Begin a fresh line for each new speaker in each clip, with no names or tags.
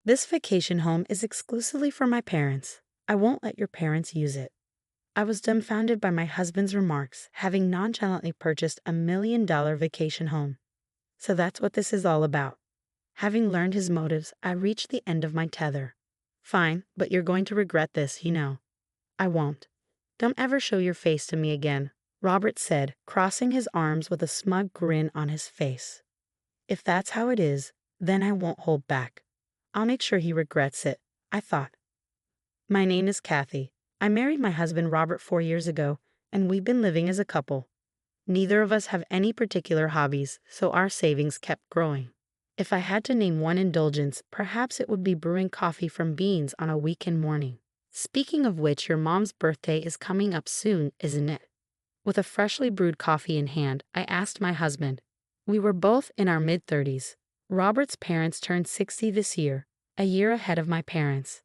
This vacation home is exclusively for my parents. I won't let your parents use it." I was dumbfounded by my husband's remarks, having nonchalantly purchased $1 million vacation home. So that's what this is all about. Having learned his motives, I reached the end of my tether. "Fine, but you're going to regret this, you know." "I won't. Don't ever show your face to me again," Robert said, crossing his arms with a smug grin on his face. "If that's how it is, then I won't hold back. I'll make sure he regrets it," I thought. "My name is Kathy. I married my husband Robert 4 years ago, and we've been living as a couple. Neither of us have any particular hobbies, so our savings kept growing. If I had to name one indulgence, perhaps it would be brewing coffee from beans on a weekend morning. Speaking of which, your mom's birthday is coming up soon, isn't it?" With a freshly brewed coffee in hand, I asked my husband. We were both in our mid-30s. Robert's parents turned 60 this year, a year ahead of my parents.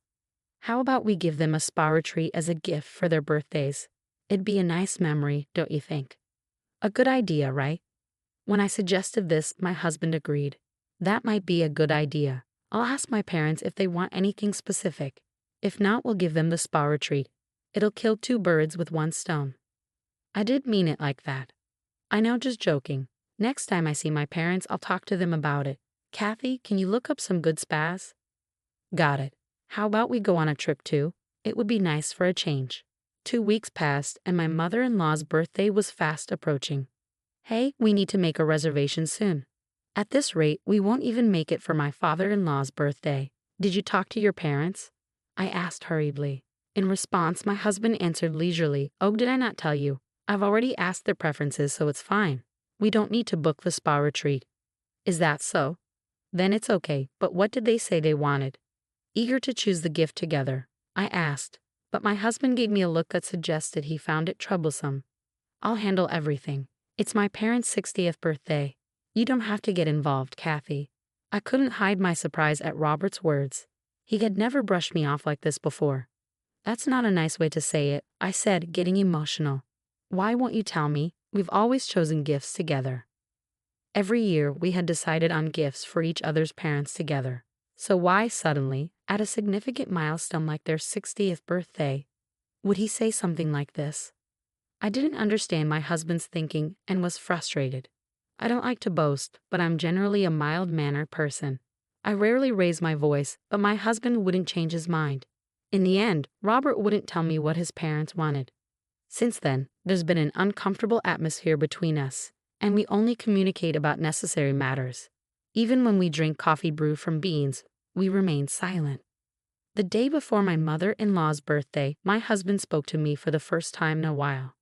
"How about we give them a spa retreat as a gift for their birthdays? It'd be a nice memory, don't you think?" "A good idea, right?" When I suggested this, my husband agreed. "That might be a good idea. I'll ask my parents if they want anything specific. If not, we'll give them the spa retreat. It'll kill 2 birds with 1 stone." I did mean it like that. "I know, just joking. Next time I see my parents, I'll talk to them about it. Kathy, can you look up some good spas?" "Got it. How about we go on a trip too? It would be nice for a change." 2 weeks passed, and my mother-in-law's birthday was fast approaching. "Hey, we need to make a reservation soon. At this rate, we won't even make it for my father-in-law's birthday. Did you talk to your parents?" I asked hurriedly. In response, my husband answered leisurely, "Oh, did I not tell you? I've already asked their preferences, so it's fine. We don't need to book the spa retreat." "Is that so? Then it's okay, but what did they say they wanted?" Eager to choose the gift together, I asked, but my husband gave me a look that suggested he found it troublesome. "I'll handle everything. It's my parents' 60th birthday. You don't have to get involved, Kathy." I couldn't hide my surprise at Robert's words. He had never brushed me off like this before. "That's not a nice way to say it," I said, getting emotional. "Why won't you tell me? We've always chosen gifts together." Every year, we had decided on gifts for each other's parents together. So why suddenly, at a significant milestone like their 60th birthday, would he say something like this? I didn't understand my husband's thinking and was frustrated. I don't like to boast, but I'm generally a mild-mannered person. I rarely raise my voice, but my husband wouldn't change his mind. In the end, Robert wouldn't tell me what his parents wanted. Since then, there's been an uncomfortable atmosphere between us, and we only communicate about necessary matters. Even when we drink coffee brewed from beans, we remain silent. The day before my mother-in-law's birthday, my husband spoke to me for the first time in a while.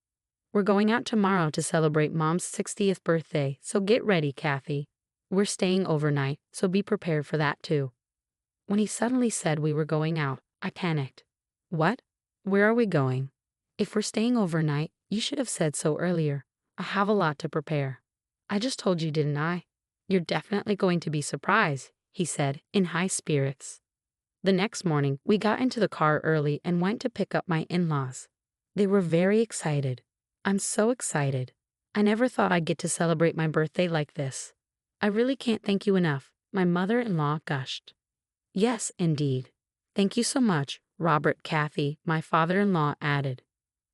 "We're going out tomorrow to celebrate Mom's 60th birthday, so get ready, Kathy. We're staying overnight, so be prepared for that too." When he suddenly said we were going out, I panicked. "What? Where are we going?" "If we're staying overnight, you should have said so earlier. I have a lot to prepare." "I just told you, didn't I?" "You're definitely going to be surprised," he said, in high spirits. The next morning, we got into the car early and went to pick up my in-laws. They were very excited. I'm so excited. I never thought I'd get to celebrate my birthday like this. "I really can't thank you enough," my mother-in-law gushed. "Yes, indeed. Thank you so much, Robert." Kathy, my father-in-law, added.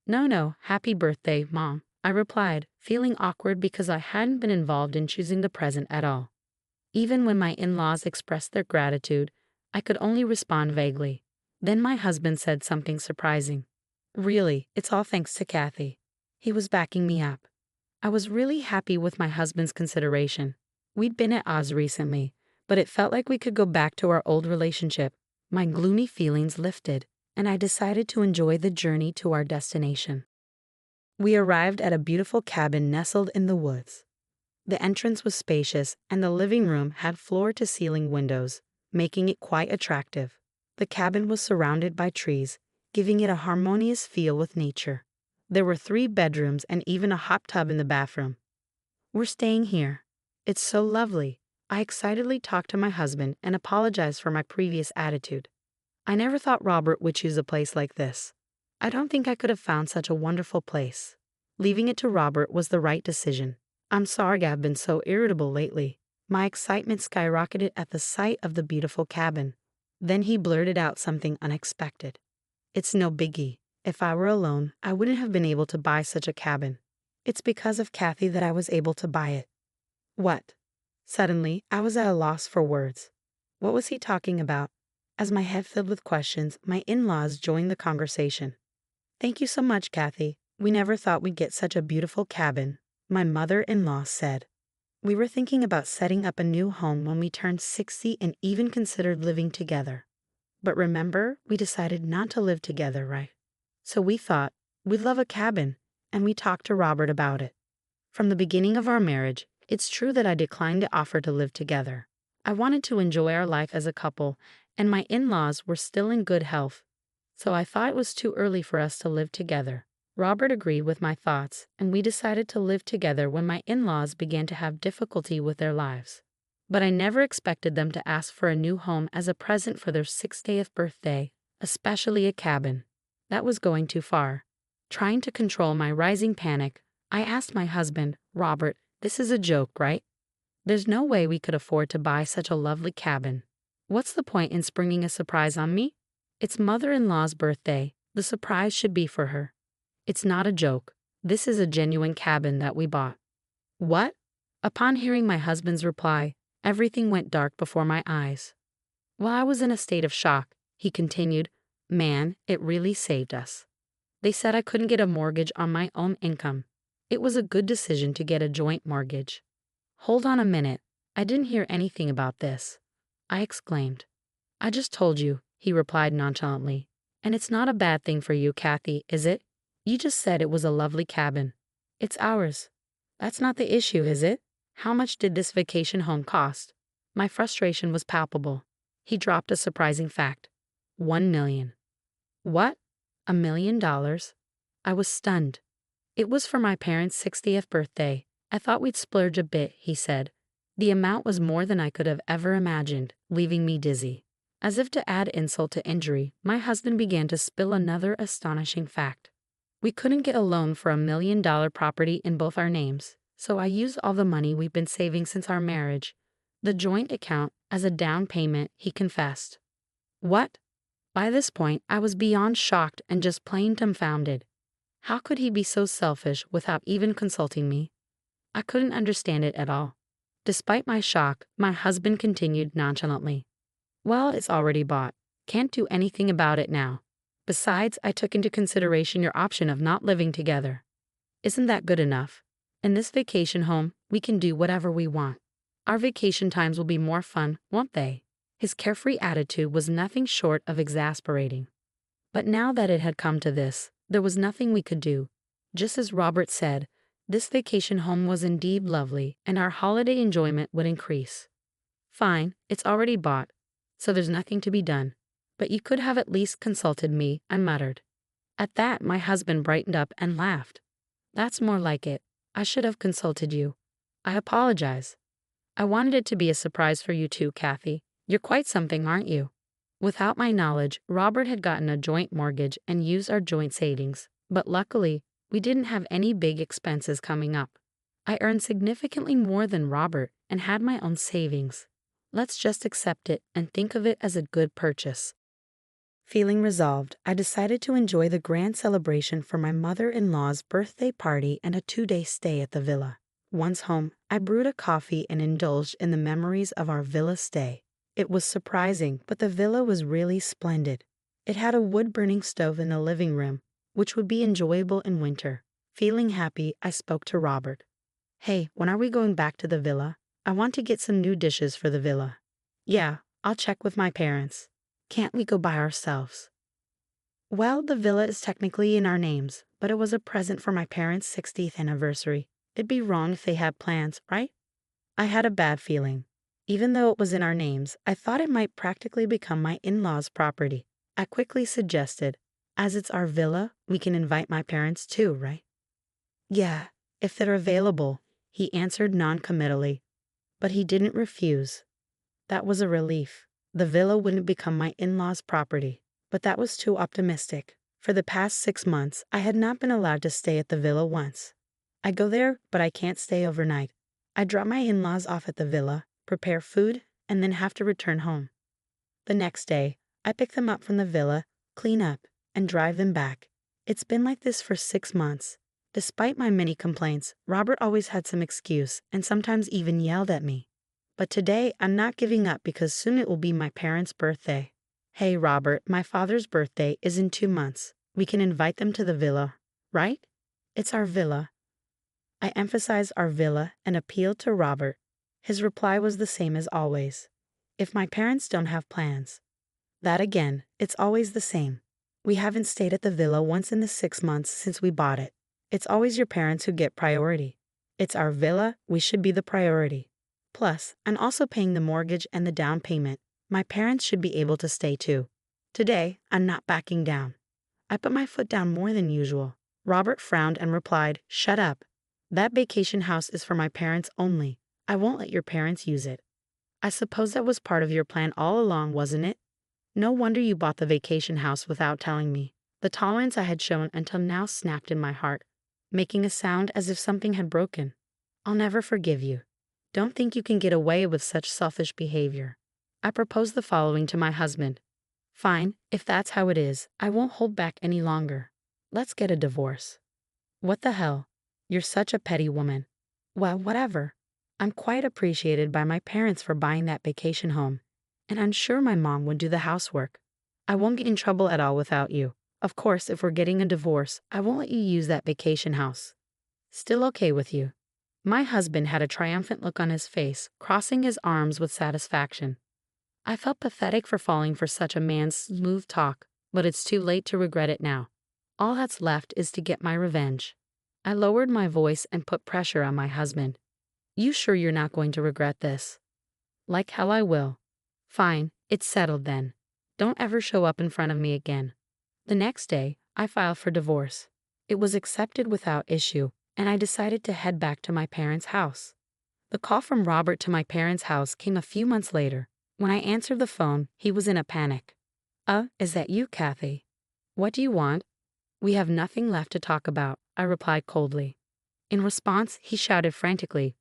No, happy birthday, Mom," I replied, feeling awkward because I hadn't been involved in choosing the present at all. Even when my in-laws expressed their gratitude, I could only respond vaguely. Then my husband said something surprising. "Really, it's all thanks to Kathy." He was backing me up. I was really happy with my husband's consideration. We'd been at odds recently, but it felt like we could go back to our old relationship. My gloomy feelings lifted, and I decided to enjoy the journey to our destination. We arrived at a beautiful cabin nestled in the woods. The entrance was spacious, and the living room had floor-to-ceiling windows, making it quite attractive. The cabin was surrounded by trees, giving it a harmonious feel with nature. There were 3 bedrooms and even a hot tub in the bathroom. "We're staying here. It's so lovely." I excitedly talked to my husband and apologized for my previous attitude. I never thought Robert would choose a place like this. I don't think I could have found such a wonderful place. Leaving it to Robert was the right decision. "I'm sorry I've been so irritable lately." My excitement skyrocketed at the sight of the beautiful cabin. Then he blurted out something unexpected. "It's no biggie. If I were alone, I wouldn't have been able to buy such a cabin. It's because of Kathy that I was able to buy it." What? Suddenly, I was at a loss for words. What was he talking about? As my head filled with questions, my in-laws joined the conversation. "Thank you so much, Kathy. We never thought we'd get such a beautiful cabin," my mother-in-law said. "We were thinking about setting up a new home when we turned 60 and even considered living together. But remember, we decided not to live together, right? So we thought, we'd love a cabin, and we talked to Robert about it. From the beginning of our marriage, it's true that I declined the offer to live together. I wanted to enjoy our life as a couple, and my in-laws were still in good health. So I thought it was too early for us to live together. Robert agreed with my thoughts, and we decided to live together when my in-laws began to have difficulty with their lives. But I never expected them to ask for a new home as a present for their 60th birthday, especially a cabin. That was going too far. Trying to control my rising panic, I asked my husband, "Robert, this is a joke, right? There's no way we could afford to buy such a lovely cabin. What's the point in springing a surprise on me? It's mother-in-law's birthday. The surprise should be for her. It's not a joke. This is a genuine cabin that we bought." What? Upon hearing my husband's reply, everything went dark before my eyes. While I was in a state of shock, he continued, "Man, it really saved us. They said I couldn't get a mortgage on my own income. It was a good decision to get a joint mortgage." "Hold on a minute. I didn't hear anything about this," I exclaimed. "I just told you," he replied nonchalantly. "And it's not a bad thing for you, Kathy, is it? You just said it was a lovely cabin. It's ours. That's not the issue, is it? How much did this vacation home cost?" My frustration was palpable. He dropped a surprising fact. 1 million. What? $1 million? I was stunned. "It was for my parents' 60th birthday. I thought we'd splurge a bit," he said. The amount was more than I could have ever imagined, leaving me dizzy. As if to add insult to injury, my husband began to spill another astonishing fact. We couldn't get a loan for $1 million property in both our names, so I used all the money we've been saving since our marriage, the joint account, as a down payment, he confessed. What? By this point, I was beyond shocked and just plain dumbfounded. How could he be so selfish without even consulting me? I couldn't understand it at all. Despite my shock, my husband continued nonchalantly. "Well, it's already bought. Can't do anything about it now. Besides, I took into consideration your option of not living together. Isn't that good enough? In this vacation home, we can do whatever we want. Our vacation times will be more fun, won't they?" His carefree attitude was nothing short of exasperating. But now that it had come to this, there was nothing we could do. Just as Robert said, this vacation home was indeed lovely, and our holiday enjoyment would increase. "Fine, it's already bought, so there's nothing to be done. But you could have at least consulted me," I muttered. At that, my husband brightened up and laughed. "That's more like it. I should have consulted you. I apologize. I wanted it to be a surprise for you too, Kathy. You're quite something, aren't you?" Without my knowledge, Robert had gotten a joint mortgage and used our joint savings, but luckily, we didn't have any big expenses coming up. I earned significantly more than Robert and had my own savings. Let's just accept it and think of it as a good purchase. Feeling resolved, I decided to enjoy the grand celebration for my mother-in-law's birthday party and a 2-day stay at the villa. Once home, I brewed a coffee and indulged in the memories of our villa stay. It was surprising, but the villa was really splendid. It had a wood-burning stove in the living room, which would be enjoyable in winter. Feeling happy, I spoke to Robert. "Hey, when are we going back to the villa? I want to get some new dishes for the villa." "Yeah, I'll check with my parents. Can't we go by ourselves?" "Well, the villa is technically in our names, but it was a present for my parents' 60th anniversary. It'd be wrong if they had plans, right?" I had a bad feeling. Even though it was in our names, I thought it might practically become my in-laws' property. I quickly suggested, "As it's our villa, we can invite my parents too, right?" "Yeah, if they're available," he answered non-committally. But he didn't refuse. That was a relief. The villa wouldn't become my in-laws' property, but that was too optimistic. For the past 6 months, I had not been allowed to stay at the villa once. I go there, but I can't stay overnight. I drop my in-laws off at the villa, prepare food, and then have to return home. The next day, I pick them up from the villa, clean up, and drive them back. It's been like this for 6 months. Despite my many complaints, Robert always had some excuse and sometimes even yelled at me. But today, I'm not giving up because soon it will be my parents' birthday. Hey, Robert, my father's birthday is in 2 months. We can invite them to the villa, right? It's our villa. I emphasized our villa and appealed to Robert. His reply was the same as always. If my parents don't have plans. That again, it's always the same. We haven't stayed at the villa once in the 6 months since we bought it. It's always your parents who get priority. It's our villa, we should be the priority. Plus, I'm also paying the mortgage and the down payment. My parents should be able to stay too. Today, I'm not backing down. I put my foot down more than usual. Robert frowned and replied, "Shut up. That vacation house is for my parents only. I won't let your parents use it." I suppose that was part of your plan all along, wasn't it? No wonder you bought the vacation house without telling me. The tolerance I had shown until now snapped in my heart, making a sound as if something had broken. I'll never forgive you. Don't think you can get away with such selfish behavior. I proposed the following to my husband. Fine, if that's how it is, I won't hold back any longer. Let's get a divorce. What the hell? You're such a petty woman. Well, whatever. I'm quite appreciated by my parents for buying that vacation home, and I'm sure my mom would do the housework. I won't get in trouble at all without you. Of course, if we're getting a divorce, I won't let you use that vacation house. Still okay with you? My husband had a triumphant look on his face, crossing his arms with satisfaction. I felt pathetic for falling for such a man's smooth talk, but it's too late to regret it now. All that's left is to get my revenge. I lowered my voice and put pressure on my husband. You sure you're not going to regret this? Like hell I will. Fine, it's settled then. Don't ever show up in front of me again. The next day, I filed for divorce. It was accepted without issue, and I decided to head back to my parents' house. The call from Robert to my parents' house came a few months later. When I answered the phone, he was in a panic. Is that you, Kathy? What do you want? We have nothing left to talk about, I replied coldly. In response, he shouted frantically,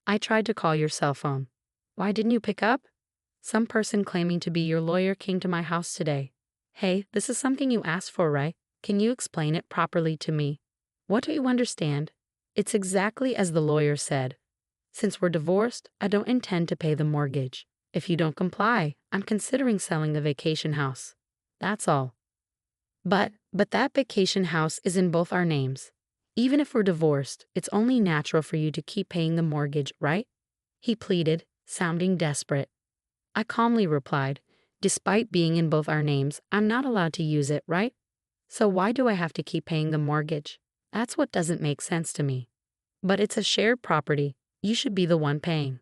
I tried to call your cell phone. Why didn't you pick up? Some person claiming to be your lawyer came to my house today. Hey, this is something you asked for, right? Can you explain it properly to me? What don't you understand? It's exactly as the lawyer said. Since we're divorced, I don't intend to pay the mortgage. If you don't comply, I'm considering selling the vacation house. That's all. But that vacation house is in both our names. Even if we're divorced, it's only natural for you to keep paying the mortgage, right? He pleaded, sounding desperate. I calmly replied, despite being in both our names, I'm not allowed to use it, right? So why do I have to keep paying the mortgage? That's what doesn't make sense to me. But it's a shared property. You should be the one paying.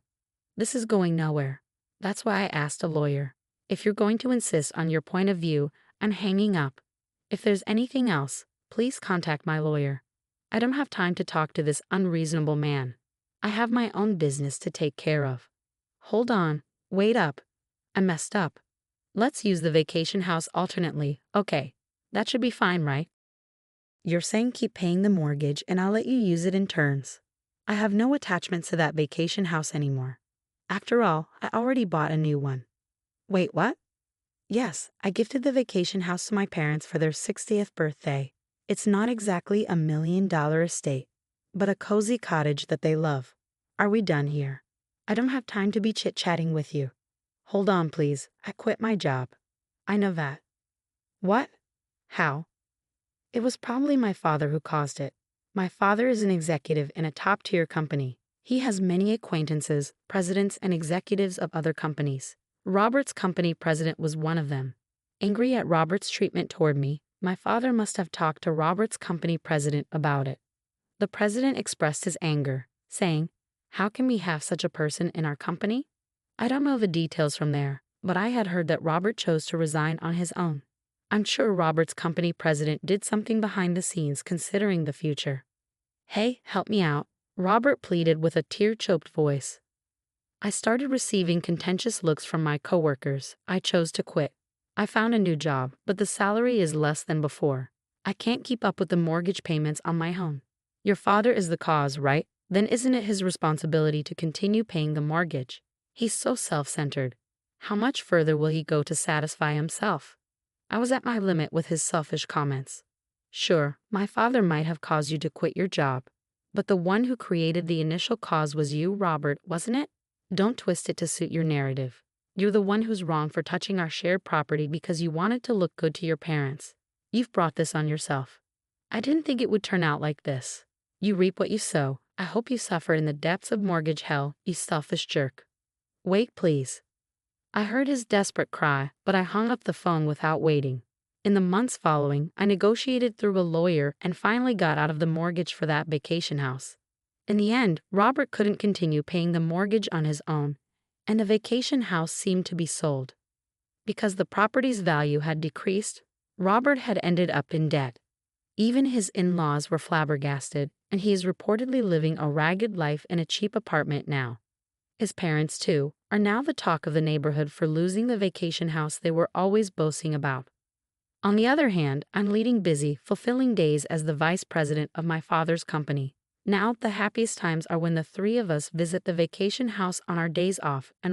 This is going nowhere. That's why I asked a lawyer. If you're going to insist on your point of view, I'm hanging up. If there's anything else, please contact my lawyer. I don't have time to talk to this unreasonable man. I have my own business to take care of. Hold on. Wait up. I messed up. Let's use the vacation house alternately. Okay. That should be fine, right? You're saying keep paying the mortgage and I'll let you use it in turns. I have no attachments to that vacation house anymore. After all, I already bought a new one. Wait, what? Yes, I gifted the vacation house to my parents for their 60th birthday. It's not exactly $1 million estate, but a cozy cottage that they love. Are we done here? I don't have time to be chit-chatting with you. Hold on, please. I quit my job. I know that. What? How? It was probably my father who caused it. My father is an executive in a top-tier company. He has many acquaintances, presidents, and executives of other companies. Robert's company president was one of them. Angry at Robert's treatment toward me, my father must have talked to Robert's company president about it. The president expressed his anger, saying, "How can we have such a person in our company?" I don't know the details from there, but I had heard that Robert chose to resign on his own. I'm sure Robert's company president did something behind the scenes considering the future. Hey, help me out, Robert pleaded with a tear-choked voice. I started receiving contentious looks from my coworkers. I chose to quit. I found a new job, but the salary is less than before. I can't keep up with the mortgage payments on my home. Your father is the cause, right? Then isn't it his responsibility to continue paying the mortgage? He's so self-centered. How much further will he go to satisfy himself? I was at my limit with his selfish comments. Sure, my father might have caused you to quit your job, but the one who created the initial cause was you, Robert, wasn't it? Don't twist it to suit your narrative. You're the one who's wrong for touching our shared property because you wanted to look good to your parents. You've brought this on yourself. I didn't think it would turn out like this. You reap what you sow. I hope you suffer in the depths of mortgage hell, you selfish jerk. Wait, please. I heard his desperate cry, but I hung up the phone without waiting. In the months following, I negotiated through a lawyer and finally got out of the mortgage for that vacation house. In the end, Robert couldn't continue paying the mortgage on his own, and the vacation house seemed to be sold. Because the property's value had decreased, Robert had ended up in debt. Even his in-laws were flabbergasted, and he is reportedly living a ragged life in a cheap apartment now. His parents, too, are now the talk of the neighborhood for losing the vacation house they were always boasting about. On the other hand, I'm leading busy, fulfilling days as the vice president of my father's company. Now, the happiest times are when the three of us visit the vacation house on our days off and